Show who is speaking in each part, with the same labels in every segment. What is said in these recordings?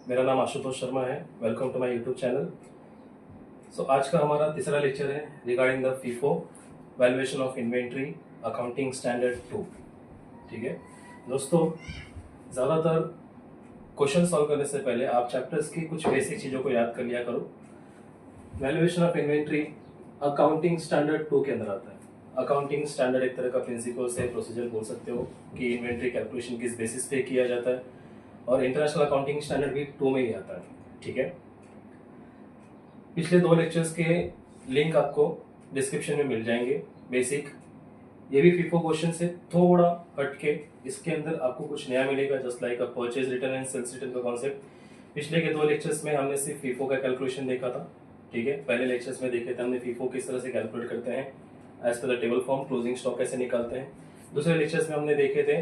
Speaker 1: मेरा नाम आशुतोष शर्मा है। Welcome to my YouTube channel. आज का हमारा तीसरा लेक्चर है regarding the FIFO valuation of inventory accounting standard 2। ठीक है दोस्तों, ज़्यादातर क्वेश्चन सॉल्व करने से पहले आप चैप्टर्स की कुछ बेसिक चीज़ों को याद कर लिया करो। Valuation of inventory accounting standard 2 के अंदर आता है। अकाउंटिंग स्टैंडर्ड एक तरह का प्रिंसिपल्स है, प्रोसीजर बोल सकते हो कि इन्वेंट्री कैलकुलेशन किस बेसिस पे किया जाता है, और इंटरनेशनल अकाउंटिंग स्टैंडर्ड भी 2 में ही आता है। ठीक है, पिछले 2 लेक्चर्स के लिंक आपको डिस्क्रिप्शन में मिल जाएंगे। बेसिक ये भी फीफो क्वेश्चन से थोड़ा हटके इसके अंदर आपको कुछ नया मिलेगा, just like a purchase return and sales return का कॉन्सेप्ट। पिछले के 2 लेक्चर्स में हमने सिर्फ फीफो का कैलकुलेशन देखा था। ठीक है, पहले लेक्चर्स में देखे थे हमने फीफो किस तरह से कैलकुलेट करते हैं as per the table form, closing stock कैसे निकालते हैं। दूसरे लेक्चर्स में हमने देखे थे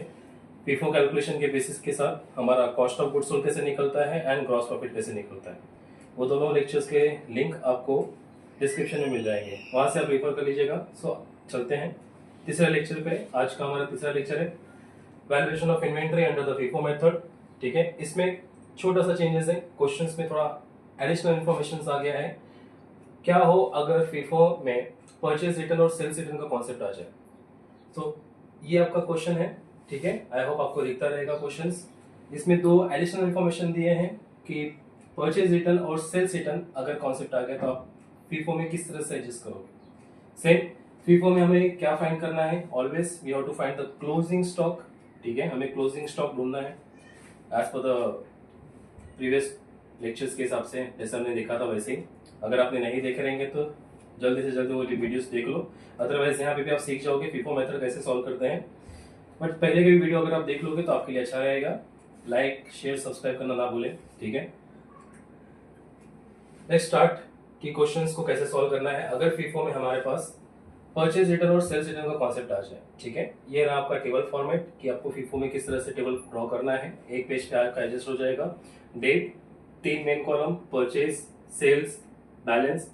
Speaker 1: फीफो कैलकुलेशन के बेसिस के साथ हमारा कॉस्ट ऑफ गुड्स सोल्ड कैसे निकलता है एंड ग्रॉस प्रॉफिट कैसे निकलता है। वो दोनों लेक्चर्स के लिंक आपको डिस्क्रिप्शन में मिल जाएंगे, वहां से आप रेफर कर लीजिएगा। चलते हैं तीसरे लेक्चर पे। आज का हमारा तीसरा लेक्चर है valuation of inventory under the FIFO method. ठीक है, इसमें छोटा सा चेंजेस है, क्वेश्चंस में थोड़ा एडिशनल इन्फॉर्मेशन आ गया है। क्या हो अगर फीफो में परचेज रिटर्न और सेल्स रिटर्न का कॉन्सेप्ट आ जाए। तो ये आपका क्वेश्चन है। ठीक है, आई होप आपको दिखता रहेगा क्वेश्चंस। इसमें 2 एडिशनल इन्फॉर्मेशन दिए हैं कि परचेज रिटर्न और सेल्स रिटर्न अगर कॉन्सेप्ट आ गया तो आप फीफो में किस तरह से एडजस्ट करोगे। सेम फीफो में हमें क्या फाइंड करना है, always we have to find the closing stock. ठीक है, हमें क्लोजिंग स्टॉक ढूंढना है as per the previous lectures के हिसाब से, जैसे हमने देखा था वैसे ही। अगर आपने नहीं देखे रहेंगे तो जल्दी से जल्दी वो वीडियोस देख लो, अदरवाइज यहाँ पे भी आप सीख जाओगे फीफो मेथड कैसे सॉल्व करते हैं। बट पहले के भी वीडियो अगर आप देख लोगे तो आपके लिए अच्छा रहेगा। लाइक शेयर सब्सक्राइब करना ना भूलें। ठीक है, नेक्स्ट स्टार्ट कि क्वेश्चंस को कैसे सॉल्व करना है अगर फीफो में हमारे पास परचेज रिटर्न और सेल्स रिटर्न का कॉन्सेप्ट आ जाए। ठीक है, ये रहा आपका टेबल फॉर्मेट कि आपको फीफो में किस तरह से टेबल ड्रॉ करना है। एक पेज पे आपका एडजस्ट हो जाएगा। Date, 3 main column, purchase, sales, balance.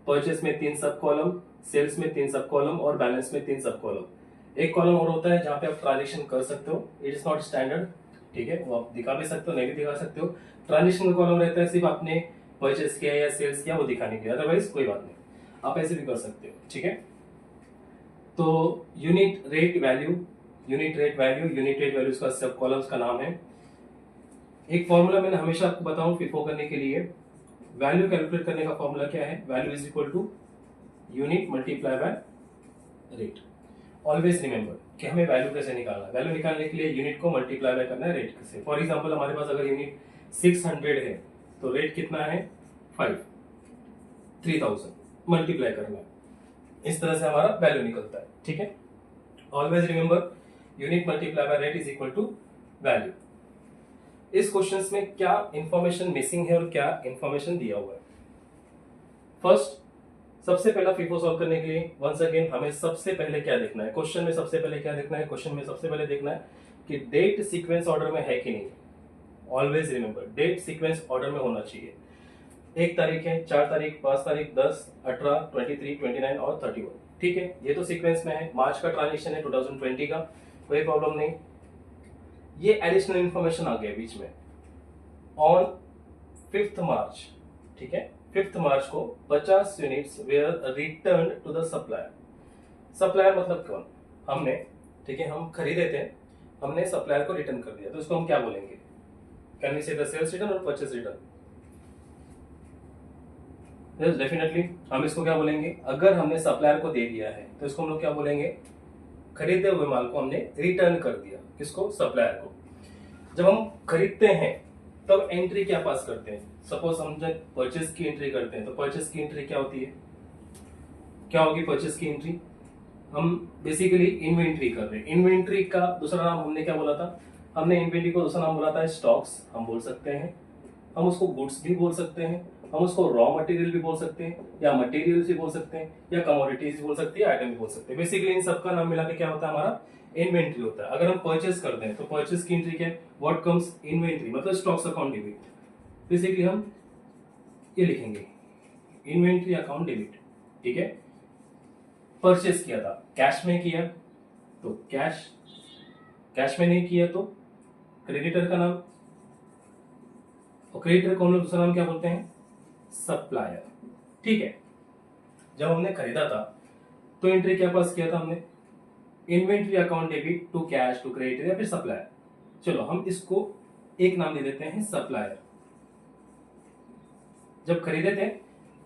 Speaker 1: Purchase में 3 सब कॉलम, सेल्स में 3 सब कॉलम और बैलेंस में 3 सब कॉलम। एक कॉलम और होता है जहां पे आप ट्रांजेक्शन कर सकते हो, इट इज नॉट स्टैंडर्ड। ठीक है, वो आप दिखा भी सकते हो, नहीं भी दिखा सकते हो। ट्रांजेक्शन का कॉलम रहता है सिर्फ आपने परचेज किया या सेल्स किया वो दिखाने के लिए, अदरवाइज कोई बात नहीं, आप ऐसे भी कर सकते हो। ठीक है, तो unit rate value, unit rate value इसका सब कॉलम्स का नाम है। एक फॉर्मूला मैंने हमेशा आपको बताऊं फीफो करने के लिए, वैल्यू कैलकुलेट करने का फॉर्मूला क्या है, value is equal to unit multiply by rate. Always remember कि हमें वैल्यू कैसे निकालना है। वैल्यू निकालने के लिए यूनिट को मल्टीप्लाई बाय करना है रेट से। फॉर एग्जांपल हमारे पास अगर यूनिट 600 है तो रेट कितना है 5, 3000 मल्टीप्लाई करना है। इस तरह से हमारा वैल्यू निकलता है। ठीक है, always remember unit multiply by rate is equal to value. इस क्वेश्चंस में क्या इंफॉर्मेशन मिसिंग है और क्या इंफॉर्मेशन दिया हुआ है। फर्स्ट, सबसे पहला फीफो सॉल्व करने के लिए वंस अगेन हमें सबसे पहले क्या देखना है, क्वेश्चन में सबसे पहले क्या देखना है, क्वेश्चन में सबसे पहले देखना है कि डेट सीक्वेंस ऑर्डर में है कि नहीं। Always remember date sequence order में होना चाहिए। 1 तारीख है, 4 तारीख, 5 तारीख, 10, 18, 23, 29 और 31। ठीक है, ये तो सीक्वेंस में है। मार्च का ट्रांजेक्शन है 2020 का, कोई प्रॉब्लम नहीं। ये एडिशनल इंफॉर्मेशन आ गया बीच में ऑन 5th मार्च। ठीक है, 5th मार्च को 50 units were return to the supplier. Supplier मतलब कौन, हमने, ठीक है, हम खरीदे थे, हमने सप्लायर को रिटर्न कर दिया, तो इसको हम क्या बोलेंगे, कैन वी से द सेल्स रिटर्न और परचेज रिटर्न। यस डेफिनेटली हम इसको क्या बोलेंगे, अगर हमने सप्लायर को दे दिया है तो इसको हम लोग क्या बोलेंगे, खरीदे हुए माल को हमने रिटर्न कर दिया। किसको, सप्लायर को। जब हम खरीदते हैं तब एंट्री क्या पास करते हैं, सपोज हम जब परचेज की एंट्री करते हैं तो परचेज की एंट्री क्या होती है, क्या होगी परचेज की एंट्री, हम बेसिकली इन्वेंट्री कर रहे हैं। इन्वेंट्री का दूसरा नाम हमने क्या बोला था, हमने इन्वेंट्री को दूसरा नाम बोला था स्टॉक्स, हम बोल सकते हैं, हम उसको गुड्स भी बोल सकते हैं, हम उसको रॉ मटेरियल भी बोल सकते हैं, या मटेरियल भी बोल सकते हैं, या कमोडिटीज भी बोल सकते हैं, आइटम भी बोल सकते हैं। बेसिकली इन सबका नाम मिला के क्या होता है, हमारा इन्वेंट्री होता है। अगर हम परचेज करते हैं तो परचेज की एंट्री क्या है, व्हाट कम्स इन्वेंट्री, मतलब स्टॉक्स अकाउंट डेबिट। बेसिकली हम ये लिखेंगे इन्वेंट्री अकाउंट डेबिट। ठीक है, परचेज किया था, कैश में किया तो कैश, कैश में नहीं किया तो क्रेडिटर का नाम, और क्रेडिटर को हम लोग दूसरा नाम क्या बोलते हैं, सप्लायर। ठीक है, जब हमने खरीदा था तो एंट्री क्या पास किया था हमने, inventory account debit to cash to creditor या फिर सप्लायर। चलो हम इसको एक नाम दे देते हैं सप्लायर। जब खरीदे थे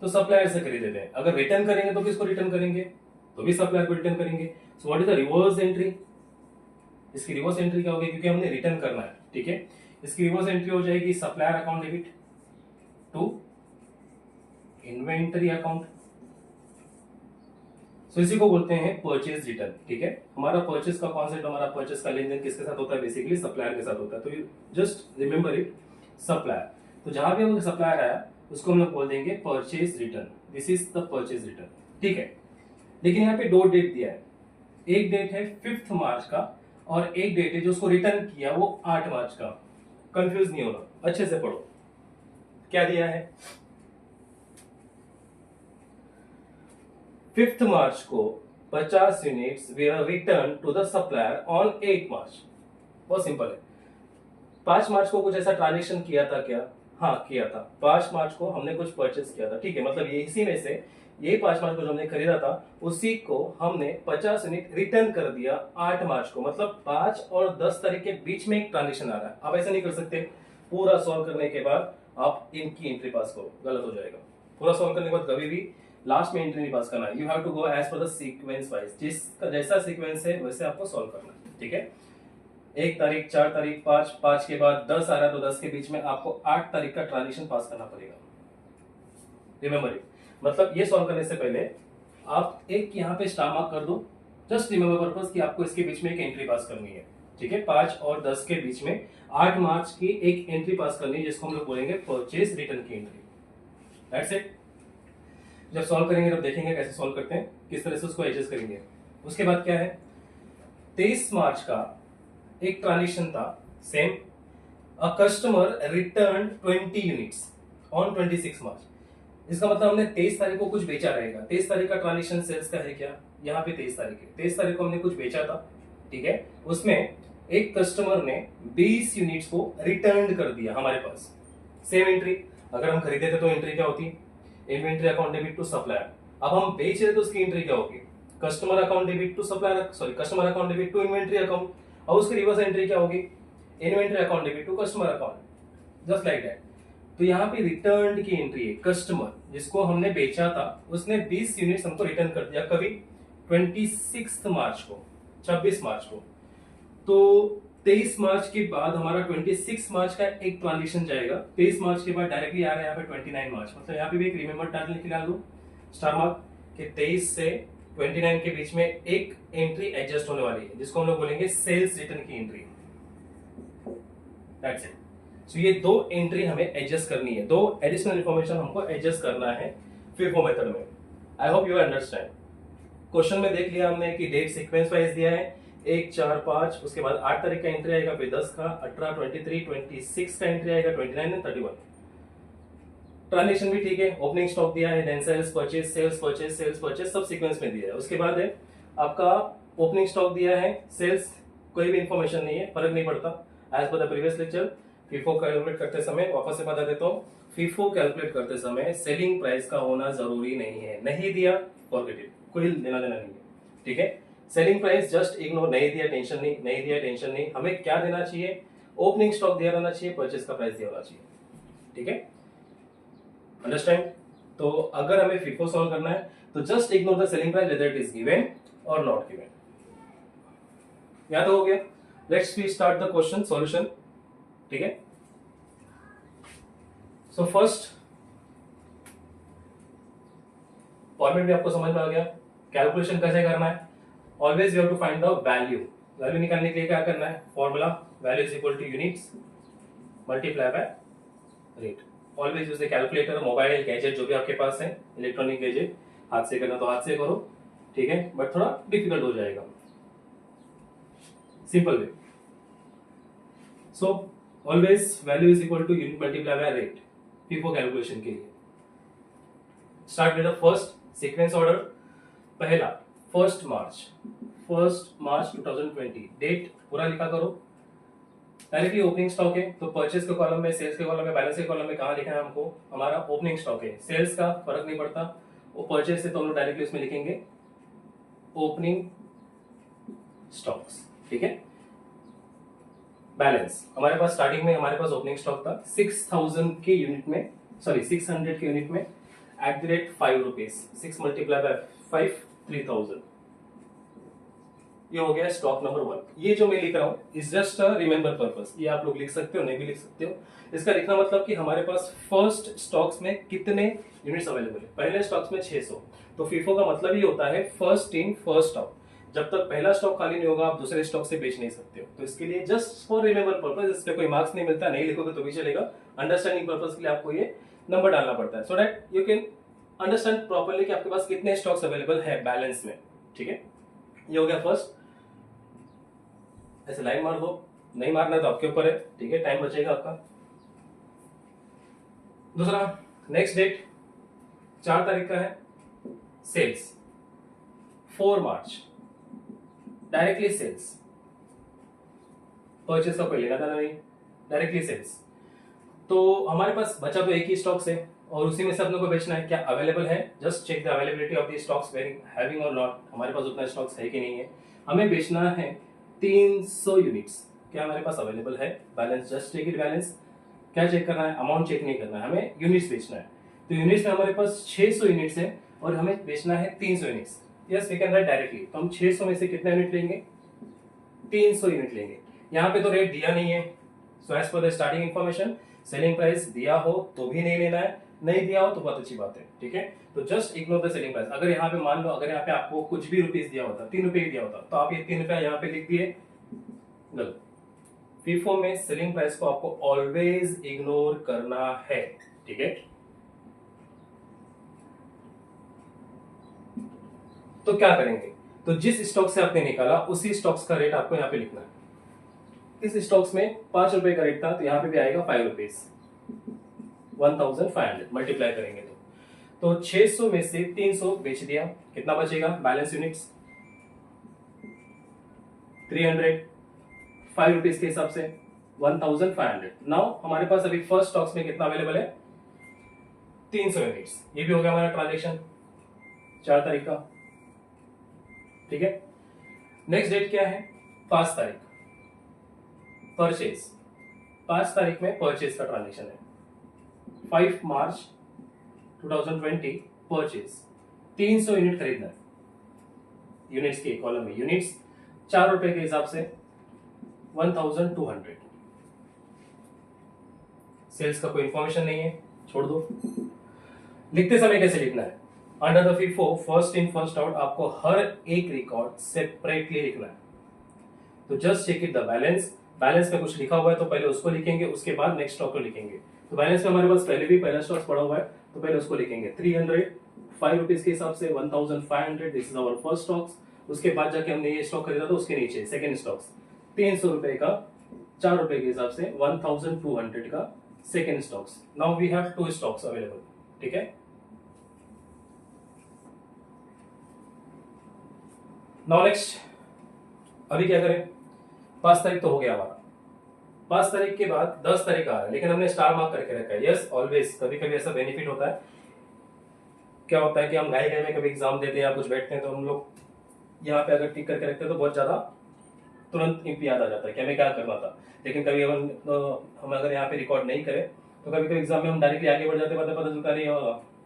Speaker 1: तो सप्लायर से खरीदे थे, अगर रिटर्न करेंगे तो किसको रिटर्न करेंगे, तो भी सप्लायर को रिटर्न करेंगे। So what is the reverse entry, इसकी रिवर्स एंट्री क्या होगी, क्योंकि हमने रिटर्न करना है। ठीक है, इसकी रिवर्स एंट्री हो जाएगी supplier account debit to inventory account. So इसी को बोलते हैं परचेज रिटर्न। ठीक है, हमारा परचेज का कॉन्सेप्ट, हमारा परचेज का लेन देन किसके साथ होता है, बेसिकली सप्लायर के साथ होता है। तो you just remember it, supplier. तो जहां भी वो सप्लायर आया उसको हम लोग बोल देंगे purchase return, this is the purchase return. ठीक है, लेकिन यहाँ पे दो डेट दिया है, एक डेट है 5 मार्च का और एक डेट है जो उसको रिटर्न किया वो 8 मार्च का। कंफ्यूज नहीं होना, अच्छे से पढ़ो क्या दिया है। 5 मार्च को 50 units were return to the supplier on 8 March. बहुत सिंपल है। 5 मार्च को कुछ ऐसा ट्रांजेक्शन किया था क्या, हाँ किया था। 5 मार्च को हमने कुछ परचेस किया था। ठीक है, मतलब ये इसी में से ये 5 मार्च को जो हमने खरीदा था उसी को हमने 50 यूनिट रिटर्न कर दिया 8 मार्च को। मतलब 5 और 10 तारीख के बीच में एक ट्रांजेक्शन आ रहा है। आप ऐसा नहीं कर सकते, पूरा सॉल्व करने के बाद आप इनकी एंट्री पास करो, गलत हो जाएगा। पूरा सॉल्व करने के बाद कभी भी लास्ट में एंट्री नहीं पास करना है। You have to go as per the sequence wise, जिसका जैसा सीक्वेंस है वैसे आपको सॉल्व करना है। ठीक है, 1 तारीख, 4 तारीख, 5 के बाद 10 आ रहा है तो 10 के बीच में आपको 8 तारीख का ट्रांजेक्शन पास करना पड़ेगा। रिमेंबर इट, मतलब ये सॉल्व करने से पहले आप एक यहाँ पे स्टार मार्क कर दो, जस्ट रिमेंबर पर्पस कि आपको इसके बीच में एक एंट्री पास करनी है। ठीक है, 5 और 10 के बीच में 8 मार्च की एक एंट्री पास करनी है, जिसको हम लोग बोलेंगे परचेज रिटर्न की एंट्री। That's it. जब सॉल्व करेंगे तब देखेंगे कैसे सॉल्व करते हैं, किस तरह से उसको एडजस्ट करेंगे। उसके बाद क्या है, 23 मार्च का एक ट्रांजेक्शन था same, a customer return 20 units on 26 मार्च। इसका मतलब हमने 23 तारीख को कुछ बेचा रहेगा। 23 तारीख का ट्रांजेक्शन सेल्स का है क्या, यहाँ पे 23 तारीख है, 23 तारीख को हमने कुछ बेचा था। ठीक है, उसमें एक कस्टमर ने 20 यूनिट्स को रिटर्न कर दिया हमारे पास। सेम एंट्री, अगर हम खरीदे थे तो एंट्री क्या होती, inventory account debit to supplier. अब हम बेच रहे तो उसकी एंट्री क्या होगी, customer account debit to supplier, sorry customer account debit to inventory account. और उसकी रिवर्स एंट्री क्या होगी, inventory account debit to customer account, just like that. तो यहाँ पे रिटर्न की एंट्री है, कस्टमर जिसको हमने बेचा था उसने 20 यूनिट्स हमको रिटर्न कर दिया, कभी 26 मार्च को, 26 मार्च को। तो 23 मार्च के बाद हमारा 26 मार्च का एक ट्रांजेक्शन जाएगा। 23 मार्च के बाद डायरेक्टली आ रहा है यहाँ पे 29 मार्च, मतलब यहाँ पे भी एक रिमेंबर टाइम लिख के डाल दो स्टार मार्क कि 23 से 29 के बीच में एक एंट्री एडजस्ट होने वाली है, जिसको हम लोग बोलेंगे सेल्स रिटर्न की एंट्री। That's it. सो ये दो एंट्री हमें एडजस्ट करनी है, दो एडिशनल इंफॉर्मेशन हमको एडजस्ट करना है FIFO मेथड में। आई होप यू अंडरस्टैंड। क्वेश्चन में देख लिया हमने कि डेट सीक्वेंस वाइज दिया है, 1, 4, 5, उसके बाद 8 तारीख का एंट्री आएगा, फिर 10 का, 18, 23, 26 का एंट्री आएगा, 29 एंड 31। ट्रांजेक्शन भी ठीक है, ओपनिंग स्टॉक दिया है, then sales purchase, sales purchase, sales purchase, सब सीक्वेंस में दिया है। उसके बाद है आपका ओपनिंग स्टॉक दिया है, सेल्स कोई भी इंफॉर्मेशन नहीं है, फर्क नहीं पड़ता। As per the previous lecture, FIFO calculate करते समय वापस से बता देता हूँ, FIFO कैलकुलेट करते समय सेलिंग प्राइस का होना जरूरी नहीं है। नहीं दिया फॉरगेट इट, कोई लेना देना नहीं है। ठीक है, सेलिंग प्राइस जस्ट इग्नोर, नहीं दिया टेंशन नहीं, नहीं दिया टेंशन नहीं। हमें क्या देना चाहिए, ओपनिंग स्टॉक दिया रहना चाहिए, परचेज का प्राइस दिया होना चाहिए। ठीक है, अंडरस्टैंड। तो अगर हमें FIFO सॉल्व करना है तो just ignore the selling price whether it is given और नॉट गिवन। याद हो गया। Let's we start the question solution. ठीक है, सो फर्स्ट फॉर्मेट भी आपको समझ में आ गया, कैलकुलेशन कैसे करना है। Always you have to find the value. Value निकालने के लिए क्या करना है, formula value is equal to units multiply by rate. Always use the calculator, mobile gadget जो भी आपके पास है, इलेक्ट्रॉनिक गैजेट, हाथ से करना तो हाथ से करो। ठीक है, बट थोड़ा डिफिकल्ट हो जाएगा, simple way. So always value is equal to unit multiply by rate FIFO calculation के लिए। Start with the first sequence order. पहला 1 मार्च 2020, डेट पूरा लिखा करो, डायरेक्टली ओपनिंग स्टॉक है, तो परचेज के कॉलम में, सेल्स के कॉलम में, बैलेंस के कॉलम में कहाँ लिखना है हमको, हमारा ओपनिंग स्टॉक है। सेल्स का फर्क नहीं पड़ता, वो परचेज से तो हम लोग डायरेक्टली उसमें लिखेंगे ओपनिंग स्टॉक्स, ठीक है। बैलेंस हमारे पास स्टार्टिंग में हमारे पास ओपनिंग स्टॉक था 6000 के यूनिट में, सॉरी 600 के यूनिट में at the rate 5 rupees, 6 multiply by 5 3000। ये हो गया स्टॉक नंबर 1। ये जो मैं लिख रहा हूँ is just a remember purpose, ये आप लोग लिख सकते हो, नहीं भी लिख सकते हो। इसका लिखना मतलब कि हमारे पास फर्स्ट स्टॉक्स में कितने यूनिट्स अवेलेबल है। पहले स्टॉक्स में 600, तो फीफो का मतलब ही होता है फर्स्ट इन फर्स्ट आउट। जब तक पहला स्टॉक खाली नहीं होगा आप दूसरे स्टॉक से बेच नहीं सकते हो। तो इसके लिए जस्ट फॉर रिमेंबर पर्पस, इस पे कोई मार्क्स नहीं मिलता, नहीं लिखोगे तो भी चलेगा। अंडरस्टैंडिंग पर्पस के लिए आपको ये नंबर डालना पड़ता है, so that you can understand properly कि आपके पास कितने स्टॉक्स अवेलेबल है बैलेंस में, ठीक है। ये हो गया फर्स्ट। ऐसे लाइन मार दो, नहीं मारना तो आपके ऊपर है, ठीक है, टाइम बचेगा आपका। दूसरा, नेक्स्ट डेट 4 तारीख का है, सेल्स 4 मार्च, डायरेक्टली सेल्स, परचेस का कोई लेना देना नहीं, डायरेक्टली सेल्स। तो हमारे पास बचा तो एक ही स्टॉक्स है और उसी में से अपने को बेचना है। क्या अवेलेबल है, just check the availability of the stocks having और नॉट। हमारे पास उतना स्टॉक्स है कि नहीं है। हमें बेचना है 300 यूनिट्स। क्या हमारे पास अवेलेबल है, balance, just check it balance. क्या चेक करना है, अमाउंट चेक नहीं करना है, हमें यूनिट्स बेचना है। तो यूनिट्स में हमारे पास 600 यूनिट्स है और हमें बेचना है 300 units. Yes, we can write directly. तो हम 600 में से कितना यूनिट लेंगे, 300 यूनिट लेंगे। यहाँ पे तो रेट दिया नहीं है, so as per the starting information selling price दिया हो तो भी नहीं लेना है, नहीं दिया हो तो बहुत अच्छी बात है, ठीक है। तो just ignore the selling price. अगर यहाँ पे मान लो, अगर यहाँ पे आपको कुछ भी रुपीस दिया होता, 3 रुपए दिया होता, तो आप ये 3 रुपया यहाँ पे लिख दिए, गलत। फीफो में सेलिंग प्राइस को आपको ऑलवेज इग्नोर करना है, ठीक है। तो क्या करेंगे, तो जिस स्टॉक से आपने निकाला उसी स्टॉक्स का रेट आपको यहाँ पे लिखना है। इस स्टॉक्स में 5 रुपए का रेट था, तो यहाँ पे भी आएगा 5 रुपीज, 1500 मल्टीप्लाई करेंगे तो 600 में से 300 बेच दिया, कितना बचेगा, बैलेंस यूनिट्स 300, 5 रुपीज के हिसाब से 1500। नाउ हमारे पास अभी फर्स्ट स्टॉक्स में कितना अवेलेबल है, 300 यूनिट्स। ये भी हो गया हमारा ट्रांजेक्शन 4 तारीख का, ठीक है। नेक्स्ट डेट क्या है, 5 तारीख, परचेज। 5 तारीख में परचेज का ट्रांजेक्शन है, 5 मार्च 2020 परचेज, 300 यूनिट खरीदना है। यूनिट्स के कॉलम में यूनिट्स 4 रुपए के हिसाब से 1200। सेल्स का कोई इंफॉर्मेशन नहीं है, छोड़ दो। लिखते समय कैसे लिखना है, under the FIFO first in first out आपको हर एक रिकॉर्ड सेपरेटली लिखना है। तो just check it the balance. Balance में कुछ लिखा हुआ है तो पहले उसको लिखेंगे, उसके बाद नेक्स्ट स्टॉक को लिखेंगे। तो बैलेंस में हमारे पास पहले भी पहला स्टॉक पड़ा हुआ है, तो पहले उसको लिखेंगे 300, 5 रुपीज के हिसाब से 1500, this is our first stocks. उसके बाद जाके हमने ये स्टॉक खरीदा था, उसके नीचे सेकंड स्टॉक्स 300 रुपए का, 4 रुपए के हिसाब से 1200 का second stocks. Now we have 2 stocks available, ठीक है। नाउ नेक्स्ट, अभी क्या करें, 5 तारीख तो हो गया हमारा। 5 तारीख के बाद 10 तारीख आ रहा है, लेकिन हमने स्टार मार्क करके रखा है। यस, ऑलवेज कभी कभी ऐसा बेनिफिट होता है। क्या होता है कि हम घाई में कभी एग्जाम देते हैं या कुछ बैठते हैं, तो हम लोग यहाँ पे अगर टिक करके रखते हैं तो बहुत ज्यादा तुरंत इम्पी याद आ जाता है कि हमें क्या करना था। लेकिन कभी हम अगर यहाँ पे रिकॉर्ड नहीं करें तो कभी कभी एग्जाम में हम डायरेक्टली आगे बढ़ जाते, पता चलता नहीं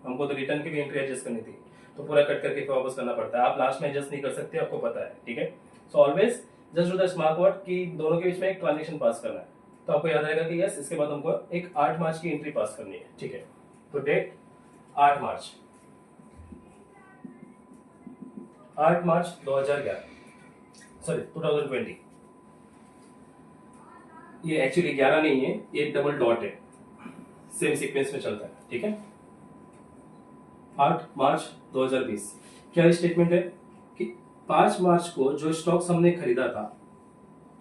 Speaker 1: हमको तो रिटर्न की भी एंट्री एडजस्ट करनी थी, तो पूरा कट करके वापस करना पड़ता है। आप लास्ट में एडजस्ट नहीं कर सकते, आपको पता है, ठीक है। So always just do the smart work कि दोनों के बीच में एक ट्रांजेक्शन पास करना है। तो आपको याद रहेगा कि यस, इसके बाद हमको एक 8 मार्च की एंट्री पास करनी है, ठीक है। तो डेट 8 मार्च, 8 मार्च 2011, सॉरी 2020। ये एक्चुअली 11 नहीं है, ये डबल डॉट है, सेम सीक्वेंस में चलता है, ठीक है। 8 मार्च 2020 क्या स्टेटमेंट है कि 5 मार्च को जो स्टॉक्स हमने खरीदा था,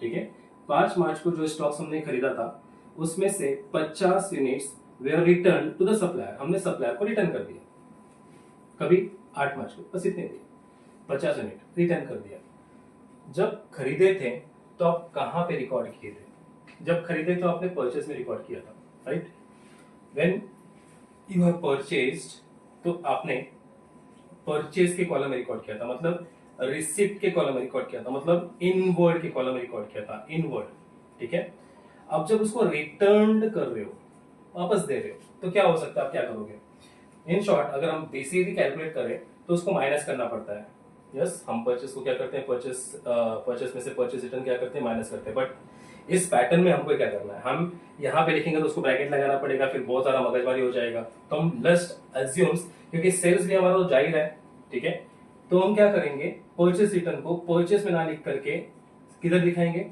Speaker 1: ठीक है, 5 मार्च को जो स्टॉक्स हमने खरीदा था उसमें से 50 units were return to the supplier. हमने सप्लायर को रिटर्न कर दिया, कभी 8 मार्च को, बस इतने दिए, 50 यूनिट रिटर्न कर दिया। जब खरीदे थे तो आप कहां पे रिकॉर्ड किए थे, जब खरीदे तो आपने परचेस में रिकॉर्ड किया था, right? When you have purchased, तो आपने परचेज के कॉलम में रिकॉर्ड किया था, मतलब रिसिप्ट के कॉलम में रिकॉर्ड किया था, मतलब इनवर्ड के कॉलम में रिकॉर्ड किया था, इनवर्ड, ठीक है? अब जब उसको रिटर्न कर रहे हो, वापस दे रहे हो, तो क्या हो सकता है, आप क्या करोगे? इन शॉर्ट, अगर हम बेसिकली कैलकुलेट करें तो उसको माइनस करना पड़ता है। यस, हम परचेस को क्या करते हैं, परचेस में से परचेस रिटर्न क्या करते हैं, माइनस करते हैं। बट इस पैटर्न में हमको क्या करना है, हम यहाँ पे लिखेंगे तो उसको ब्रैकेट लगाना पड़ेगा, फिर बहुत सारा मगजमारी हो जाएगा। तो हम जस्ट अज्यूम्स, क्योंकि सेल्स भी हमारा तो जाहिर है, ठीक है? तो हम क्या करेंगे, परचेस रिटर्न को परचेस में ना लिख करके किधर दिखाएंगे,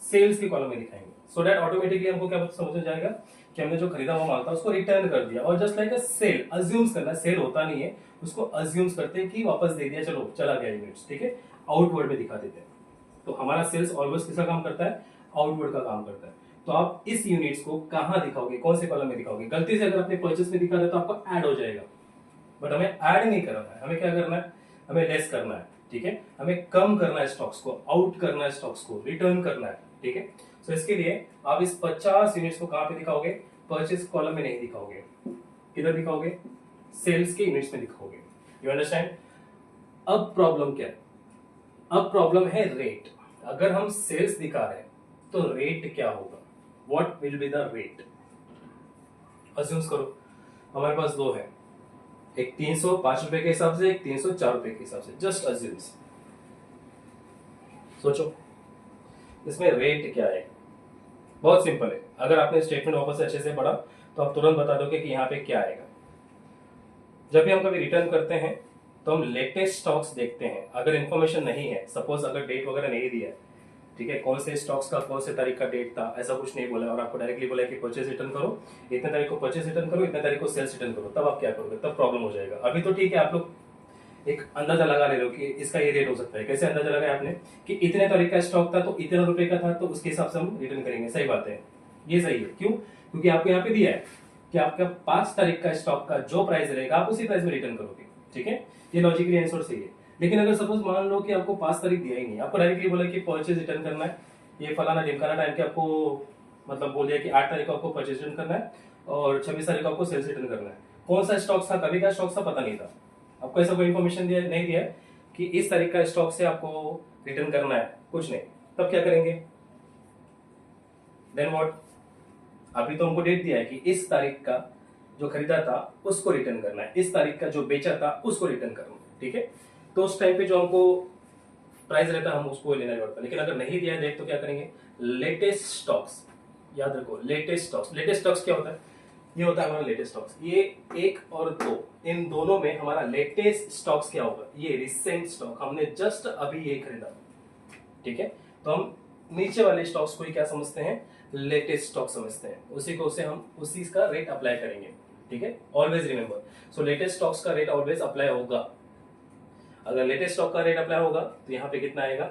Speaker 1: सेल्स के कॉलम में दिखाएंगे। सो दैट ऑटोमेटिकली हमको क्या समझ में जाएगा कि हमने जो खरीदा हुआ माल था उसको रिटर्न कर दिया, और just like a sale, assumes करना, सेल होता नहीं है, उसको अज्यूम्स करते हैं कि वापस दे दिया, चलो चला गया यूनिट्स, ठीक है? आउटवर्ड में दिखा देते हैं। तो हमारा सेल्स ऑलवेज किसका काम करता है, आउटवर्ड का काम करता है। तो आप इस यूनिट्स को कहां दिखाओगे, कौन से कॉलम में दिखाओगे? गलती से अगर अपने परचेस में दिखा दे तो आपको ऐड हो जाएगा, बट हमें ऐड नहीं करना है, हमें क्या करना है, हमें लेस करना है, ठीक है? हमें कम करना है स्टॉक्स को, आउट करना है स्टॉक्स को, रिटर्न करना है, ठीक है? सो इसके लिए आप इस 50 यूनिट्स को कहां पे दिखाओगे, परचेस कॉलम में नहीं दिखाओगे, किधर दिखाओगे, सेल्स के यूनिट्स में दिखाओगे। You understand? अब प्रॉब्लम क्या है, अब प्रॉब्लम है रेट। अगर हम सेल्स दिखा रहे हैं तो रेट क्या होगा, what will be the rate? Assumes करो हमारे पास दो है, एक 305 रुपए के हिसाब से, एक 304 रुपए के हिसाब से, जस्ट अज्यूम्स। सोचो इसमें रेट क्या है। बहुत सिंपल है, अगर आपने स्टेटमेंट वापस से अच्छे से पढ़ा तो आप तुरंत बता दोगे कि यहाँ पे क्या आएगा। जब भी हम कभी रिटर्न करते हैं तो हम लेटेस्ट स्टॉक्स देखते हैं। अगर इन्फॉर्मेशन नहीं है, सपोज अगर डेट वगैरह नहीं दिया है, ठीक है, कौन से स्टॉक्स का कौन से तारीख का डेट था, ऐसा कुछ नहीं बोला, और आपको डायरेक्टली बोला कि परचेज रिटर्न करो, इतने तारीख को परचेज रिटर्न करो, इतने तारीख को सेल्स रिटर्न करो, तब आप क्या करोगे, तब प्रॉब्लम हो जाएगा। अभी तो ठीक है, आप लोग एक अंदाजा लगा ले रहे हो कि इसका ये रेट हो सकता है। कैसे अंदाजा लगाया आपने कि इतने तारीख का स्टॉक था तो इतने रुपए का था, तो उसके हिसाब से हम रिटर्न करेंगे। सही बात है, ये सही है। क्यों? क्योंकि आपको यहाँ पे दिया है कि आपका 5 तारीख का स्टॉक का जो प्राइस रहेगा आप उसी प्राइस में रिटर्न करोगे, ठीक है? ये लॉजिकली आंसर सही है। लेकिन अगर सपोज मान लो कि आपको 5 तारीख दिया ही नहीं, आपको डायरेक्टली बोला कि परचेज रिटर्न करना है, ये फलाना ढिमकाना टाइम के आपको मतलब बोल दिया कि 8 तारीख को आपको परचेज रिटर्न करना है और 26 तारीख को आपको सेल्स रिटर्न करना है। कौन सा स्टॉक था, कभी का स्टॉक था, पता नहीं था, आपको ऐसा कोई इन्फॉर्मेशन दिया नहीं दिया कि इस तारीख का स्टॉक से आपको रिटर्न करना है, कुछ नहीं। तब क्या करेंगे, देन व्हाट? अभी तो हमको डेट दिया है कि इस तारीख का जो खरीदा था उसको रिटर्न करना है, इस तारीख का जो बेचा था उसको रिटर्न करना है, ठीक है? तो उस टाइम पे जो हमको प्राइस रहता है हम उसको लेना पड़ता है। लेकिन अगर नहीं दिया है डेट तो क्या करेंगे, लेटेस्ट स्टॉक्स, याद रखो लेटेस्ट स्टॉक्स। लेटेस्ट स्टॉक्स क्या होता है, ये होता है हमारा लेटेस्ट स्टॉक्स। ये 1 और 2, इन दोनों में हमारा लेटेस्ट स्टॉक्स क्या होगा, ये रिसेंट स्टॉक, हमने जस्ट अभी ये खरीदा, ठीक है? तो हम नीचे वाले स्टॉक्स को ही क्या समझते हैं, लेटेस्ट स्टॉक समझते हैं। उसी को से हम उसी का रेट अप्लाई करेंगे, ठीक है? ऑलवेज रिमेंबर, सो लेटेस्ट स्टॉक्स का रेट ऑलवेज अप्लाई होगा। अगर लेटेस्ट स्टॉक का रेट अप्लाई होगा तो यहाँ पे कितना आएगा,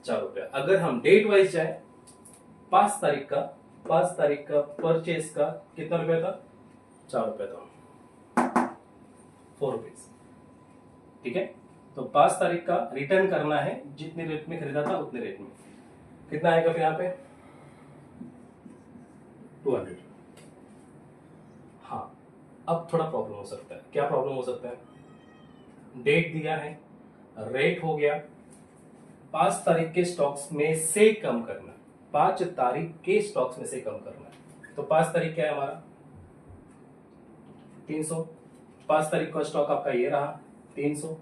Speaker 1: 4 रुपया। अगर हम डेट वाइज जाए, 5 तारीख का, 5 तारीख का परचेस का कितना रुपया था, 4 रुपया था, 4 रुपीज, ठीक है? तो 5 तारीख का रिटर्न करना है, जितने रेट में खरीदा था उतने रेट में, कितना आएगा फिर यहाँ पे, 200। हाँ, अब थोड़ा प्रॉब्लम हो सकता है। क्या प्रॉब्लम हो सकता है, डेट दिया है, रेट हो गया, 5 तारीख के स्टॉक्स में से कम करना, 5 तारीख के स्टॉक्स में से कम करना है। तो 5 तारीख क्या है हमारा, 300। 5 तारीख का स्टॉक आपका ये रहा 300,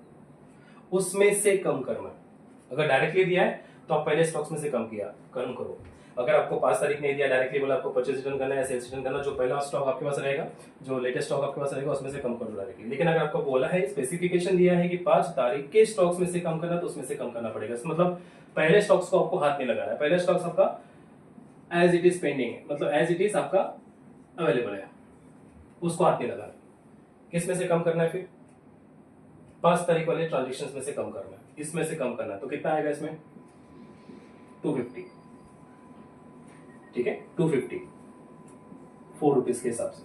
Speaker 1: उसमें से कम करना। अगर डायरेक्टली दिया है तो आप पहले स्टॉक्स में से कम करो। अगर आपको 5 तारीख नहीं दिया, डायरेक्टली बोला आपको परचेज रिटर्न करना है, सेल्स रिटर्न करना, जो पहला स्टॉक आपके पास रहेगा, जो लेटेस्ट स्टॉक आपके पास रहेगा, उसमें से कम कर दो डायरेक्टली। लेकिन अगर आपको बोला है, स्पेसिफिकेशन दिया है कि 5 तारीख के स्टॉक्स में से कम करना, तो उसमें से कम करना पड़ेगा। मतलब पहले स्टॉक्स को आपको हाथ नहीं लगाना है, पहले स्टॉक्स आपका एज इट इज पेंडिंग है, मतलब एज इट इज आपका अवेलेबल है, उसको हाथ नहीं लगाना। किस में से कम करना है फिर, 5 तारीख वाले ट्रांजेक्शन में से कम करना है, इसमें से कम करना है। तो कितना आएगा इसमें, 250, ठीक है? 250 4 रुपीज के हिसाब से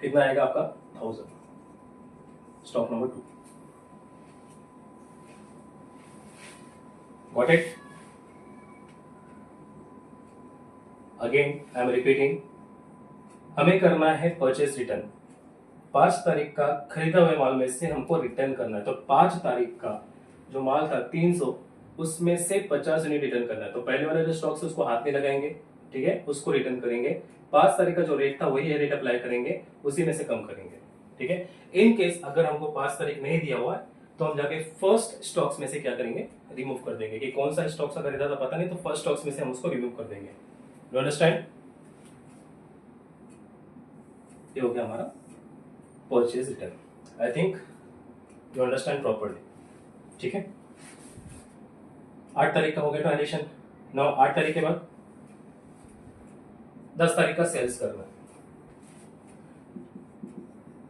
Speaker 1: कितना आएगा आपका, 1000, stock number 2। Got it? Again I am repeating, हमें करना है परचेज रिटर्न। 5 तारीख का खरीदा हुए माल में से हमको रिटर्न करना है। तो 5 तारीख का जो माल था 300, उसमें से 50 यूनिट रिटर्न करना है। तो पहले वाला जो स्टॉक है उसको हाथ नहीं लगाएंगे, ठीक है, उसको रिटर्न करेंगे। 5 तारीख का जो रेट था वही रेट अप्लाई करेंगे, उसी में से कम करेंगे, ठीक है। इन केस अगर हमको 5 तारीख नहीं दिया हुआ है तो हम जाके फर्स्ट स्टॉक्स में से क्या करेंगे, रिमूव कर देंगे। कि कौन सा स्टॉक सा खरीदा था पता नहीं, तो फर्स्ट स्टॉक्स में से हम उसको रिमूव कर देंगे। You understand? ये हो गया हमारा purchase return. I think you understand properly, ठीक है। 8 तारीख का हो गया ट्रांजेक्शन। नाउ 8 तारीख के बाद 10 तारीख का सेल्स करना है।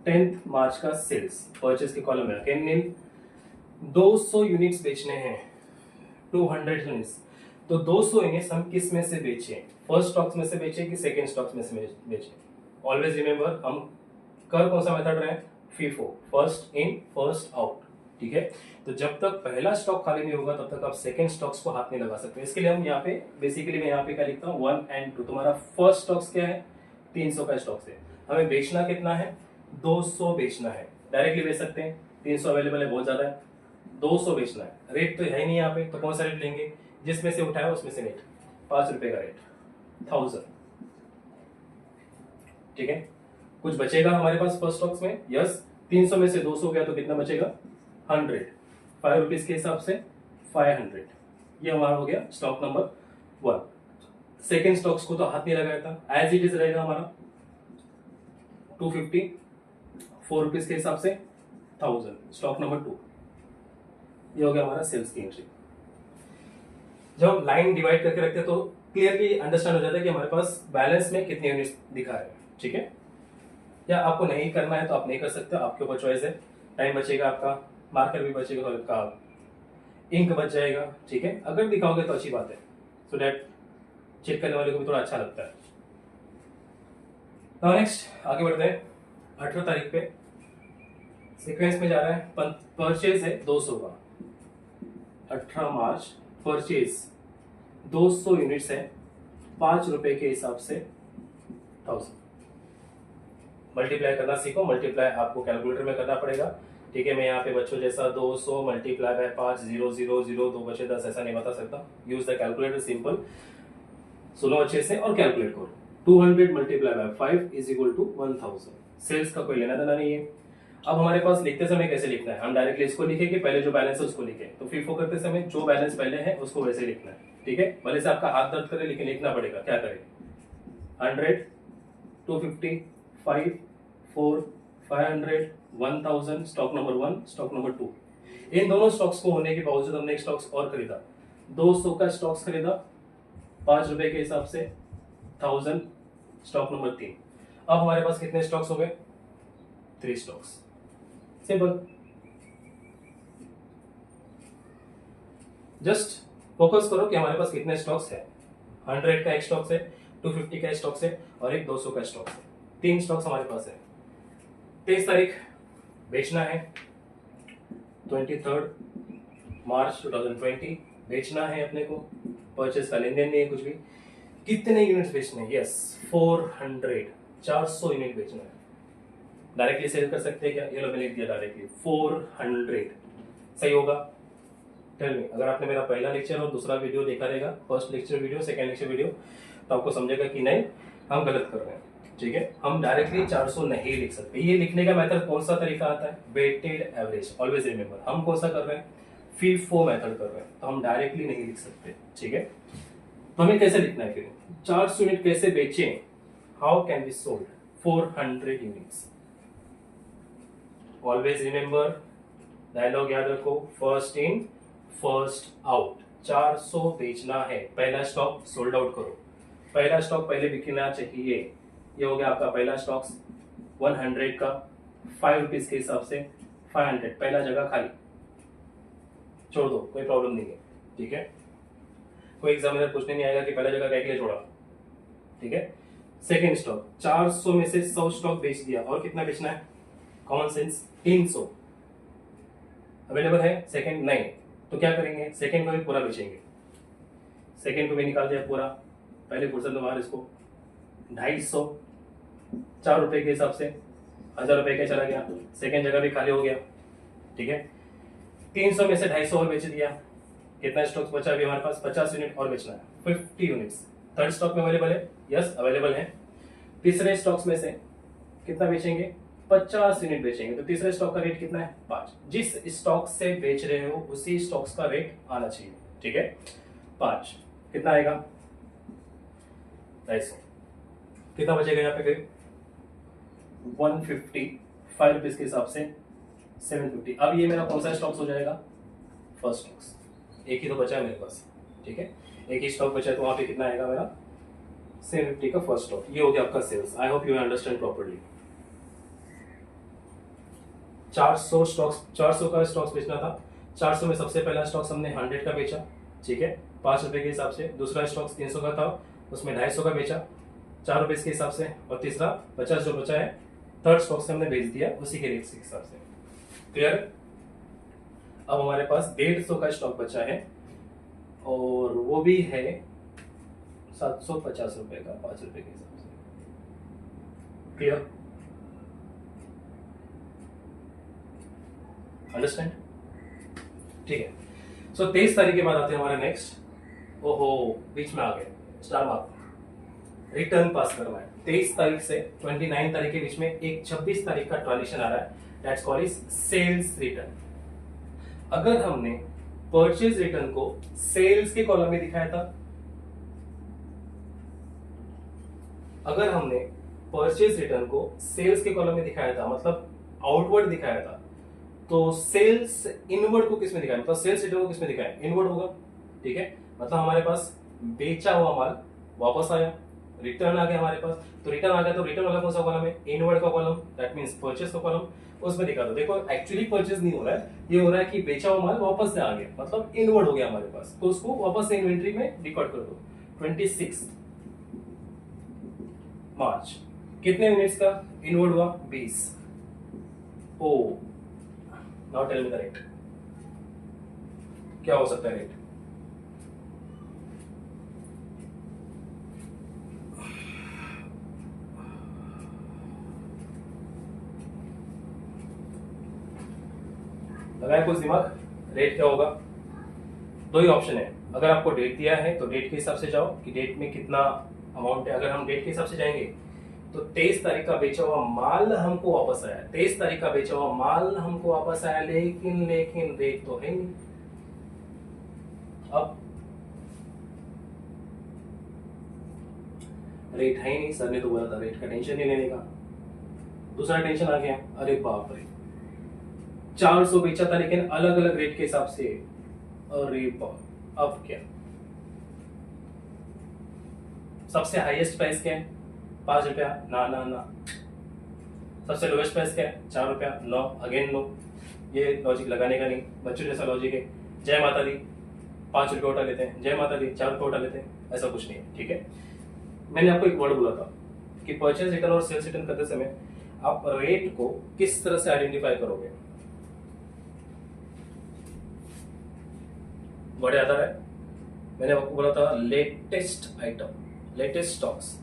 Speaker 1: 10 मार्च का सेल्स परचेज के कॉलम में कैन 200 यूनिट्स बेचने हैं, 200 यूनिट्स। तो 200 यूनिट्स हम किस में से बेचें, फर्स्ट स्टॉक्स में से बेचें कि सेकंड स्टॉक्स में से बेचें। ऑलवेज रिमेंबर, हम कर कौन सा मेथड रहे हैं, FIFO, first in first out, ठीक है। तो जब तक पहला स्टॉक खाली नहीं होगा तब तक आप सेकंड स्टॉक्स को हाथ नहीं लगा सकते। इसके लिए हम यहाँ पे बेसिकली मैं यहाँ पे क्या लिखता हूँ, 1 और 2। तुम्हारा फर्स्ट स्टॉक्स क्या है, 300 का स्टॉक है, हमें बेचना कितना है, 200 बेचना है। डायरेक्टली बेच सकते हैं, 300 अवेलेबल है, बहुत ज्यादा है, 200 बेचना है। रेट तो है ही नहीं यहाँ पे, तो कौन सा रेट लेंगे, जिसमें से उठाया उसमें से रेट, 5 रुपए का रेट, 1000, ठीक है। कुछ बचेगा हमारे पास फर्स्ट स्टॉक्स में, यस। 300 में से 200 गया तो कितना बचेगा, 100, 5 रुपीज के हिसाब से 500। ये हमारा हो गया स्टॉक नंबर 1। सेकेंड स्टॉक्स को तो हाथ नहीं लगाया था, एज इट इज रहेगा हमारा 250, 4 रुपीज के हिसाब से 1000, स्टॉक नंबर 2। ये हो गया हमारा सेल्स की एंट्री। जब हम लाइन डिवाइड करके रखते हैं तो क्लियरली अंडरस्टैंड हो जाता है कि हमारे पास बैलेंस में कितने यूनिट्स दिखा रहे हैं, ठीक है। या आपको नहीं करना है तो आप नहीं कर सकते, आपके ऊपर चॉइस है। टाइम बचेगा आपका, मार्कर भी बचेगा, और आपका इंक बच जाएगा, ठीक है। अगर दिखाओगे तो अच्छी बात है, सो दैट चेक करने वाले को भी थोड़ा अच्छा लगता है। नाउ नेक्स्ट आगे बढ़ते हैं। 18 तारीख पे सीक्वेंस में जा रहा है, परचेज है 200 का। 18 मार्च परचेज 200 यूनिट्स है, 5 रुपए के हिसाब से 1000। मल्टीप्लाई करना सीखो, मल्टीप्लाई आपको कैलकुलेटर में करना पड़ेगा, ठीक है। मैं यहाँ पे बच्चों जैसा 200 मल्टीप्लाई बाय 5 0 0 0 2 बचे 10 ऐसा नहीं बता सकता। यूज द कैलकुलेटर, सिंपल, सुनो अच्छे से और कैलकुलेट करो। 200 multiply by 5 is equal to 1000। Sales का कोई लेना देना नहीं है। अब हमारे पास लिखते समय कैसे लिखना है, हम डायरेक्टली इसको लिखे कि पहले जो बैलेंस है उसको लिखे। तो फीफो करते समय जो बैलेंस पहले है उसको वैसे लिखना है, ठीक है। भले से आपका हाथ दर्द करे लेकिन लिखना पड़ेगा, क्या करें। 100, 250, 5, 4, 500, 1000, स्टॉक नंबर 1, स्टॉक नंबर 2। इन दोनों स्टॉक्स को होने के बावजूद हमने एक स्टॉक्स और खरीदा, 200 का स्टॉक्स खरीदा, 5 रुपए के हिसाब से 1000, स्टॉक नंबर 3। अब हमारे पास कितने स्टॉक्स हो गए, 3 स्टॉक्स, सिंपल। जस्ट फोकस करो कि हमारे पास कितने स्टॉक्स है। 100 का एक स्टॉक्स है, 250 का स्टॉक्स है और एक 200 का स्टॉक्स है। 3 स्टॉक्स हमारे पास है। 23 तारीख बेचना है, 23 मार्च 2020 बेचना है अपने को। परचेज का लेन देन नहीं है कुछ भी। कितने यूनिट्स बेचने हैं, यस 400, 400 यूनिट बेचना है। डायरेक्टली सेल कर सकते हैं क्या, ये लो मैंने लिख दिया डायरेक्टली 400, सही होगा। टेल मी, अगर आपने मेरा पहला लेक्चर और दूसरा वीडियो देखा रहेगा, first lecture video, second lecture video, तो आपको समझेगा कि नहीं हम गलत कर रहे हैं, ठीक है। हम डायरेक्टली 400 नहीं लिख सकते। ये लिखने का मेथड कौन सा तरीका आता है, वेटेड एवरेज। ऑलवेज रिमेंबर, हम कौन सा कर रहे हैं, फीफो मेथड कर रहे हैं, तो हम डायरेक्टली नहीं लिख सकते, ठीक है। तो हमें कैसे लिखना है फिर, 400 यूनिट कैसे बेचें, how can be sold 400 units. Always remember, dialogue याद रखो, फर्स्ट इन फर्स्ट आउट। 400 बेचना है, पहला स्टॉक सोल्ड आउट करो, पहला स्टॉक पहले बिकना चाहिए। ये हो गया आपका पहला स्टॉक 100 का, 5 रुपीज के हिसाब से 500, पहला जगह खाली, छोड़ दो, कोई प्रॉब्लम नहीं है, ठीक है। कोई एग्जामिनर पूछने नहीं आएगा कि पहला जगह क्या के लिए छोड़ा, ठीक है। सेकेंड स्टॉक 400 में से 100 स्टॉक बेच दिया, और कितना बेचना है, कॉमन सेंस 300 अवेलेबल है, सेकेंड नहीं, तो क्या करेंगे, सेकेंड को भी पूरा बेचेंगे। सेकेंड को भी निकाल दिया पूरा, पहले फुर्सत में बाहर इसको 250 ₹4 के हिसाब से 1000 का चला गया, सेकंड जगह भी खाली हो गया, ठीक है। 300 में से 250 और बेच दिया, कितना स्टॉक बचा अभी हमारे पास? 50 यूनिट और बेचना है, 50 यूनिट्स। थर्ड स्टॉक में अवेलेबल है, यस अवेलेबल है। तीसरे स्टॉक्स में से कितना बेचेंगे? 50 यूनिट बेचेंगे, तो तीसरे स्टॉक का रेट कितना है? 5। जिस स्टॉक से बेच रहे हो उसी स्टॉक्स का रेट आना चाहिए, ठीक है। 5 कितना आएगा? 250। कितना बचेगा यहाँ पे फिर? 155 रुपीज के हिसाब से 750। अब ये मेरा कौन सा स्टॉक्स हो जाएगा? First stocks. एक ही तो बचा है मेरे पास, ठीक है, एक ही स्टॉक बचा है, तो वहां पे कितना आएगा मेरा? 750 का फर्स्ट स्टॉक। ये हो गया आपका sales. I hope you understand properly. 400 stocks, 400 का स्टॉक्स बेचना था। 400 में सबसे पहला स्टॉक्स हमने 100 का बेचा, ठीक है, ₹5 के हिसाब से। दूसरा स्टॉक्स 300 का था, उसमें 250 का बेचा ₹4 के हिसाब से। और तीसरा 50 जो बचा है थर्ड स्टॉक से हमने बेच दिया उसी के रेट के हिसाब से। क्लियर? अब हमारे पास 150 का स्टॉक बचा है और वो भी है ₹750 का, ₹5 के हिसाब से। क्लियर? अंडरस्टैंड? ठीक है। सो 23 तारीख के बाद आते हैं हमारे नेक्स्ट। ओहो, बीच में आ गए स्टार मार्क। रिटर्न पास करना है। 23 तारीख से 29 तारीख के बीच में एक 26 तारीख का ट्रांजिशन आ रहा है, that's called is sales return. अगर हमने परचेज रिटर्न को सेल्स के कॉलम में दिखाया था, अगर हमने परचेज रिटर्न को सेल्स के कॉलम में दिखाया था, मतलब आउटवर्ड दिखाया था, तो सेल्स इनवर्ड को किसमें दिखाया? मतलब सेल्स रिटर्न को किसमें दिखाया? इनवर्ड होगा, ठीक है। मतलब हमारे पास बेचा हुआ माल वापस आया, रिटर्न आ गया हमारे पास। तो रिटर्न आ गया, तो रिटर्न वाला कौन सा कॉलम है? इनवर्ड का कॉलम, दैट मींस परचेज का कॉलम, उसमें दिखा दो। देखो एक्चुअली परचेज नहीं हो रहा है, ये हो रहा है कि बेचा हुआ माल वापस से आ गया, मतलब इनवर्ड हो गया हमारे पास, तो उसको वापस से इन्वेंट्री में रिकॉर्ड कर दो। 26 मार्च कितने यूनिट्स का इनवर्ड हुआ? 20। Oh, now tell me the rate. क्या हो सकता है रेट? लगाए कुछ दिमाग, रेट क्या होगा? दो ही ऑप्शन है। अगर आपको डेट दिया है तो डेट के हिसाब से जाओ कि डेट में कितना अमाउंट है। अगर हम डेट के हिसाब से जाएंगे तो 23 तारीख का बेचा हुआ माल हमको वापस आया, 23 तारीख का बेचा हुआ माल हमको वापस आया, लेकिन रेट तो है नहीं। अब रेट है ही नहीं, सर ने तो बोला था रेट का टेंशन नहीं लेने का। दूसरा टेंशन आ गया, अरे बाप रे, 400 बेचा था लेकिन अलग अलग रेट के हिसाब से। अरे बाप, अब क्या? सबसे हाईएस्ट प्राइस क्या है? ₹5। ना ना ना। सबसे लोएस्ट प्राइस क्या है? ₹4। No, again no. ये लॉजिक लगाने का नहीं, बच्चों जैसा लॉजिक है। जय माता दी, ₹5 उठा लेते हैं, जय माता दी ₹4 उठा लेते हैं, ऐसा कुछ नहीं है, ठीक है। मैंने आपको एक वर्ड बोला था कि परचेज रिटर्न और सेल्स रिटर्न करते समय आप रेट को किस तरह से आइडेंटिफाई करोगे। वर्ड याद आ रहा है? मैंने आपको बोला था latest item, latest stocks.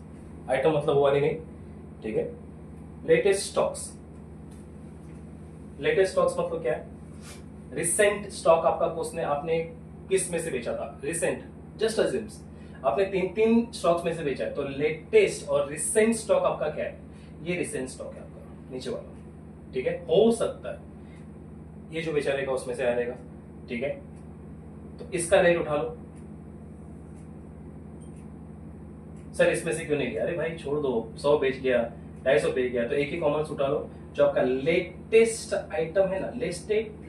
Speaker 1: Item मतलब वो वाली नहीं, ठीक है, लेटेस्ट स्टॉक्स। लेटेस्ट स्टॉक्स मतलब क्या है? रिसेंट स्टॉक आपका उसने आपने किस में से बेचा था? रिसेंट, जस्ट अज्यूम्स आपने 3 स्टॉक्स में से बेचा है, तो लेटेस्ट और रिसेंट स्टॉक आपका क्या है? ये रिसेंट स्टॉक है आपका, नीचे वाला, ठीक है। हो सकता है ये जो बेचा रहेगा उसमें से आ जाएगा, ठीक है। तो इसका रेट उठा लो। सर इसमें से क्यों नहीं लिया? अरे भाई छोड़ दो, 100 बेच गया, 250 बेच गया, तो एक ही कॉमन उठा लो जो आपका लेटेस्ट आइटम है ना,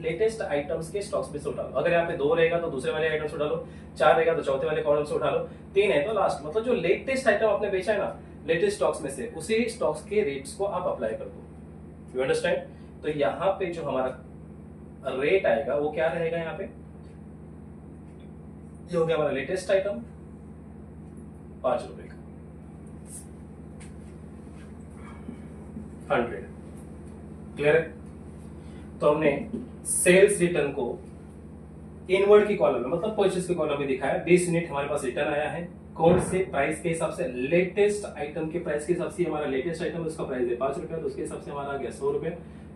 Speaker 1: लेटेस्ट आइटम्स के स्टॉक्स में से उठा लो। अगर यहाँ पे 2 रहेगा तो दूसरे वाले आइटम से उठा लो, 4 रहेगा तो चौथे वाले कॉलम से उठा लो, 3 है तो लास्ट, मतलब जो लेटेस्ट आइटम आपने बेचा है ना, लेटेस्ट स्टॉक्स में से, उसी स्टॉक्स के रेट्स को आप अप्लाई कर दो। You understand? तो यहाँ पे जो हमारा रेट आएगा वो क्या रहेगा? यहाँ पे ये हो गया हमारा लेटेस्ट आइटम, ₹5 का 100। क्लियर है? तो हमने सेल्स रिटर्न को इनवर्ड की कॉलम में, मतलब परचेज के कॉलम में दिखाया। 20 यूनिट हमारे पास रिटर्न आया है, कौन से प्राइस के हिसाब से, लेटेस्ट आइटम के प्राइस के हिसाब से, हमारा लेटेस्ट आइटम उसका प्राइस है 5 रुपया, तो उसके हिसाब से हमारा आ गया 100 रुपया।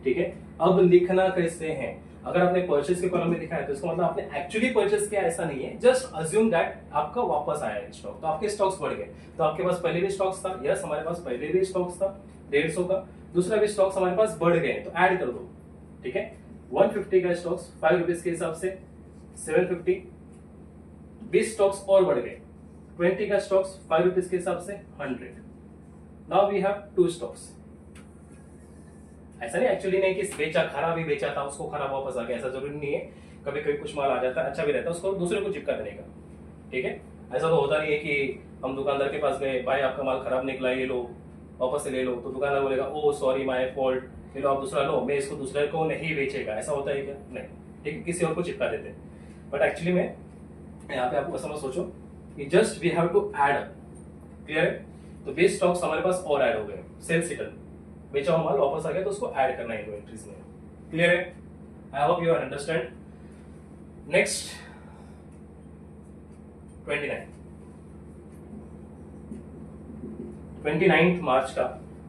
Speaker 1: ठीक है, अब लिखना कैसे है, अगर आपने परचेज के कॉलम में लिखा है तो इसका मतलब आपने एक्चुअली परचेज किया ऐसा नहीं है, जस्ट अज्यूम दैट आपका वापस आया है स्टॉक, तो आपके स्टॉक्स बढ़ गए, तो आपके पास पहले भी स्टॉक्स था, यस हमारे पास पहले भी स्टॉक्स था 150 का, दूसरा भी स्टॉक्स हमारे पास बढ़ गए तो ऐड कर दो। ठीक है, 150 का स्टॉक्स 5 रुपीज के हिसाब से 750, 20 स्टॉक्स और बढ़ गए, 20 का स्टॉक्स 5 रुपीज के हिसाब से 100। Now we have 2 stocks. ऐसा नहीं एक्चुअली नहीं कि बेचा, खराब ही बेचा था उसको खराब वापस आ गया, ऐसा जरूरी नहीं है, कभी कभी कुछ माल आ जाता है अच्छा भी रहता है, उसको दूसरे को चिपका देने का। ठीक है, ऐसा तो होता नहीं है कि हम दुकानदार के पास गए, भाई आपका माल खराब निकला ये लो वापस से ले लो, तो दुकानदार बोलेगा ओ सॉरी माय फॉल्ट, ले लो आप दूसरा लो, मैं इसको दूसरे को नहीं बेचेगा, ऐसा होता है क्या? नहीं। ठीक है, किसी और को चिपका देते हैं। बट एक्चुअली में यहाँ पे आपको समझ सोचो कि just we have to add up. Clear है? तो बेस स्टॉक्स हमारे पास और ऐड हो गए, सेल्स रिटर्न, बेचा हुआ माल वापस आ गया तो उसको ऐड करना है इन्वेंटरीज में। क्लियर है? I hope you are understand. Next 29 March का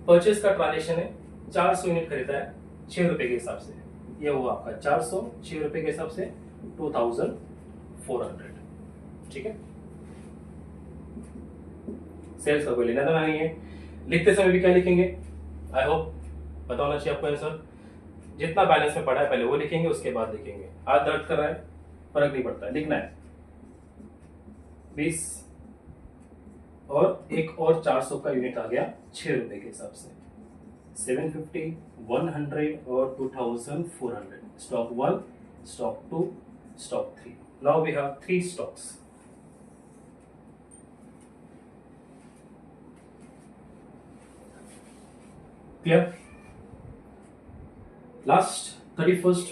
Speaker 1: परचेज का ट्रांजेक्शन है, 400 यूनिट खरीदा है 6 रुपए के हिसाब से, ये हुआ आपका 400, 6 रुपए के हिसाब से 2400। ठीक है, सेल्स का कोई लेना देना नहीं है। लिखते समय भी क्या लिखेंगे, आई होप पता होना चाहिए आपको आंसर। जितना बैलेंस में पड़ा है पहले वो लिखेंगे, उसके बाद लिखेंगे। हाथ दर्द कर रहा है, फर्क नहीं पड़ता है, लिखना है 20 और एक और 400 का यूनिट आ गया 6 रुपए के हिसाब से, 750, 100 और 2400। Stock 1, stock 2, stock 3। Now we have 3 stocks. Clear? Last 31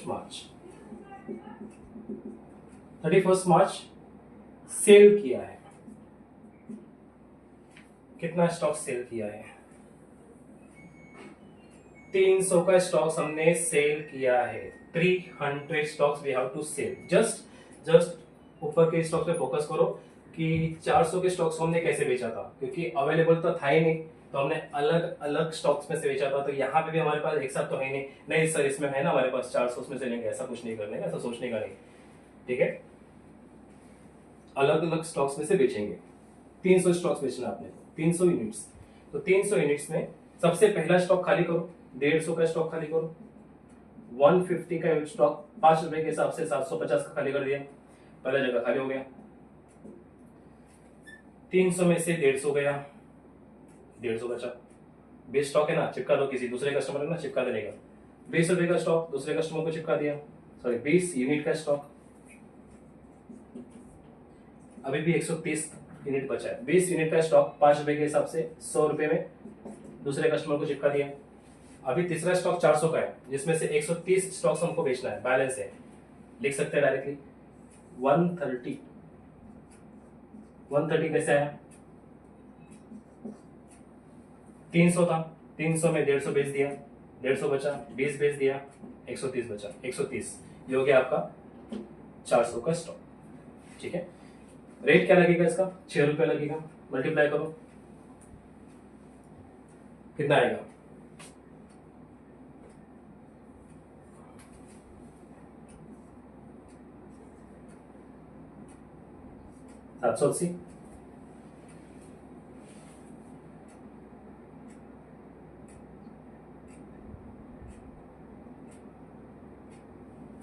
Speaker 1: March sale किया है, कितना स्टॉक सेल किया है? 300 का स्टॉक्स हमने सेल किया है, 300 stocks we have to sell. जस्ट ऊपर के स्टॉक्स पे फोकस करो कि 400 के स्टॉक्स हमने कैसे बेचा था, क्योंकि अवेलेबल तो था ही नहीं, तो हमने अलग अलग स्टॉक्स में से बेचा था। तो यहाँ पे भी हमारे पास एक साथ तो है नहीं सर इसमें है ना हमारे पास 400 में से लेंगे, ऐसा कुछ नहीं करने का, ऐसा सोचने का नहीं। ठीक है, अलग अलग स्टॉक्स में से बेचेंगे। 300 स्टॉक्स बेचना आपने, 300 यूनिट्स, तो 300 यूनिट्स में सबसे पहला स्टॉक खाली करो, 150 का स्टॉक खाली करो, 150 का स्टॉक 5 रुपए के हिसाब से 750 का खाली कर दिया, पहला जगह खाली हो गया। 300 में से 150 गया, 150 बचा, 20 स्टॉक है ना, चिपका दो, किसी दूसरे कस्टमर है ना, चिपका देने का। 20 रुपए का स्टॉक दूसरे कस्टमर को चिपका दिया, सॉरी 20 यूनिट का स्टॉक, अभी भी 130 यूनिट बचा है। 20 यूनिट का स्टॉक 5 रुपए के हिसाब से 100 रुपए में दूसरे कस्टमर को चिपका दिया। अभी तीसरा स्टॉक 400 का है, जिसमें से 130 स्टॉक्स हमको बेचना है, बैलेंस है, लिख सकते हैं डायरेक्टली 130 कैसे आया? 300 था, 300 में 150 बेच दिया, 150 बचा, 20 बेच दिया, 130 बचा, 130, ये हो गया आपका 400 का स्टॉक। ठीक है, रेट क्या लगेगा इसका? 6 रुपए लगेगा, मल्टीप्लाई करो, कितना आएगा? 780।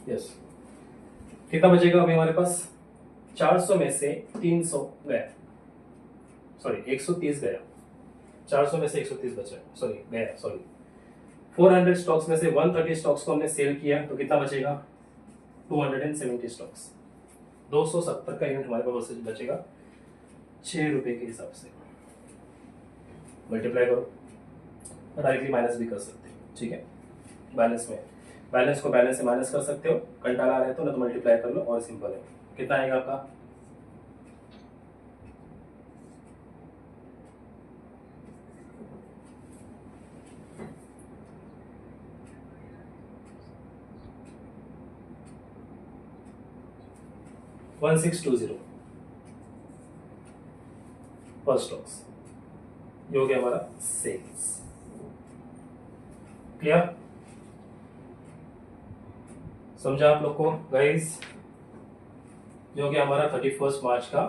Speaker 1: यस, कितना बचेगा अभी हमारे पास? 400 में से 300 गया, सॉरी 130 गया, 400 में से 130 बचा, सॉरी गया, सॉरी 400 स्टॉक्स में से 130 स्टॉक्स को हमने सेल किया, तो कितना बचेगा? 270 स्टॉक्स, 270 का यूनिट हमारे पास बचेगा 6 रुपए के हिसाब से। मल्टीप्लाई करो, डायरेक्टली माइनस भी कर सकते हो। ठीक है, बैलेंस में, बैलेंस को बैलेंस से माइनस कर सकते हो, कंटाला आ रहे तो ना तो मल्टीप्लाई कर लो, और सिंपल है। कितना आएगा आपका? $1620। पर स्टॉक्स, ये हो गया हमारा सेल्स। क्लियर? समझा आप लोग को गाइस? जो हो गया हमारा 31 मार्च का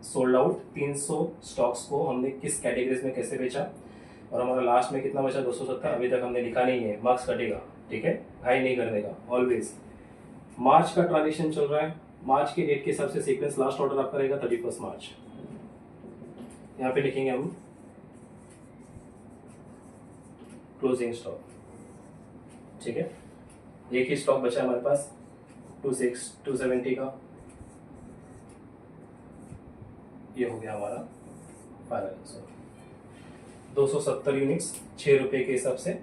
Speaker 1: सोल्ड आउट 300 स्टॉक्स को हमने किस कैटेगरीज में कैसे बेचा, और हमारा लास्ट में कितना बचा 270। अभी तक हमने लिखा नहीं है, मार्क्स कटेगा, ठीक है, हाई नहीं करने का ऑलवेज। मार्च का ट्रांजिशन चल रहा है, मार्च के डेट के हिसाब से सीक्वेंस लास्ट ऑर्डर आपका रहेगा 31 मार्च। यहाँ पे लिखेंगे हम क्लोजिंग स्टॉक, ठीक है। एक ही स्टॉक बचा हमारे पास 270 का, ये हो गया हमारा फाइनल आंसर। 270 यूनिट्स 6 रुपए के हिसाब से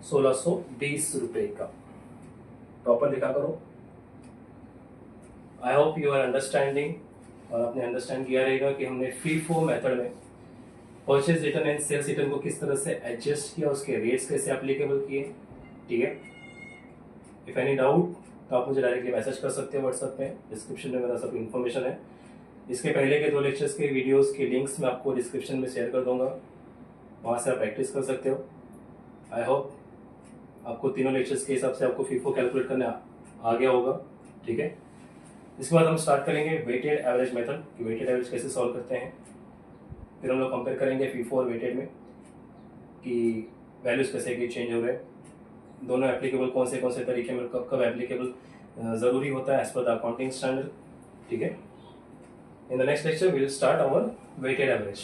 Speaker 1: 1620 रुपए का। प्रॉपर लिखा करो। I hope you are understanding, और आपने अंडरस्टैंड किया रहेगा कि हमने फीफो मेथड में purchase return and sales return को किस तरह से एडजस्ट किया, उसके रेट्स कैसे एप्लीकेबल किए, ठीक है। इफ एनी डाउट तो आप मुझे डायरेक्टली मैसेज कर सकते हो व्हाट्सएप में, डिस्क्रिप्शन में मेरा सब इन्फॉर्मेशन है। इसके पहले के 2 लेक्चर्स के वीडियोस के लिंक्स मैं आपको डिस्क्रिप्शन में शेयर कर दूंगा, वहाँ से आप प्रैक्टिस कर सकते हो। आई होप आपको तीनों लेक्चर्स के हिसाब से आपको फीफो कैलकुलेट करने आ गया होगा, ठीक है। इसके बाद हम स्टार्ट करेंगे वेटेड एवरेज मेथड, कि वेटेड एवरेज कैसे सॉल्व करते हैं। फिर हम लोग कंपेयर करेंगे फीफो और वेटेड में कि वैल्यूज कैसे चेंज हो रहे हैं, दोनों एप्लीकेबल कौन से तरीके में कब कब एप्लीकेबल ज़रूरी होता है as per the accounting standard, ठीक है। In the next lecture we will start our weighted average.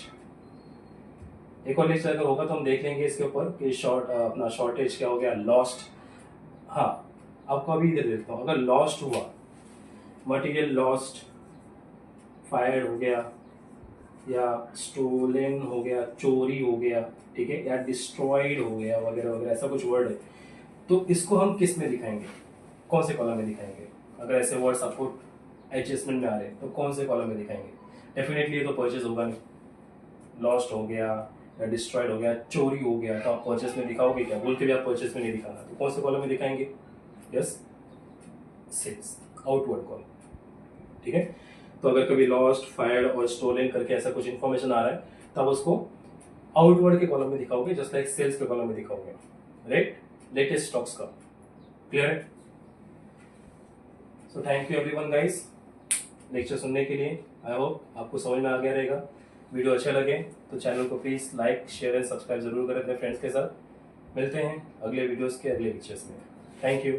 Speaker 1: एक और लेक्चर अगर होगा तो हम देख लेंगे इसके ऊपर कि अपना शॉर्टेज क्या हो गया, लॉस्ट। हाँ, आपको अभी इधर देखता हूँ, अगर लॉस्ट हुआ, मटेरियल लॉस्ट, फायर्ड हो गया, या स्टोलन हो गया, चोरी हो गया, ठीक है, या डिस्ट्रॉयड हो गया वगैरह वगैरह, ऐसा कुछ वर्ड है, तो इसको हम किस में दिखाएंगे, कौन से कॉलम में दिखाएंगे। अगर ऐसे वर्ड्स आपको एडजस्टमेंट में आ रहे हैं तो कौन से कॉलम में दिखाएंगे। डेफिनेटली ये तो परचेज होगा नहीं, लॉस्ट हो गया या डिस्ट्रॉयड हो गया, चोरी हो गया, तो आप परचेज में दिखाओगे क्या, बोल के भी आप परचेज में नहीं दिखाना, तो कौन से कॉलम में दिखाएंगे, यस, सेल्स, आउटवर्ड कॉलम, ठीक है। तो अगर कभी लॉस्ट, फायर्ड और स्टोलन करके ऐसा कुछ इन्फॉर्मेशन आ रहा है तब उसको आउटवर्ड के कॉलम में दिखाओगे, जस्ट लाइक सेल्स के कॉलम में दिखाओगे, राइट, लेटेस्ट स्टॉक्स का। क्लियर है? So thank you everyone guys lecture सुनने के लिए। आई होप आपको समझ में आ गया रहेगा। वीडियो अच्छा लगे तो चैनल को please like, share and subscribe जरूर करें अपने फ्रेंड्स के साथ। मिलते हैं अगले वीडियोस के अगले लेक्चर्स में। Thank you.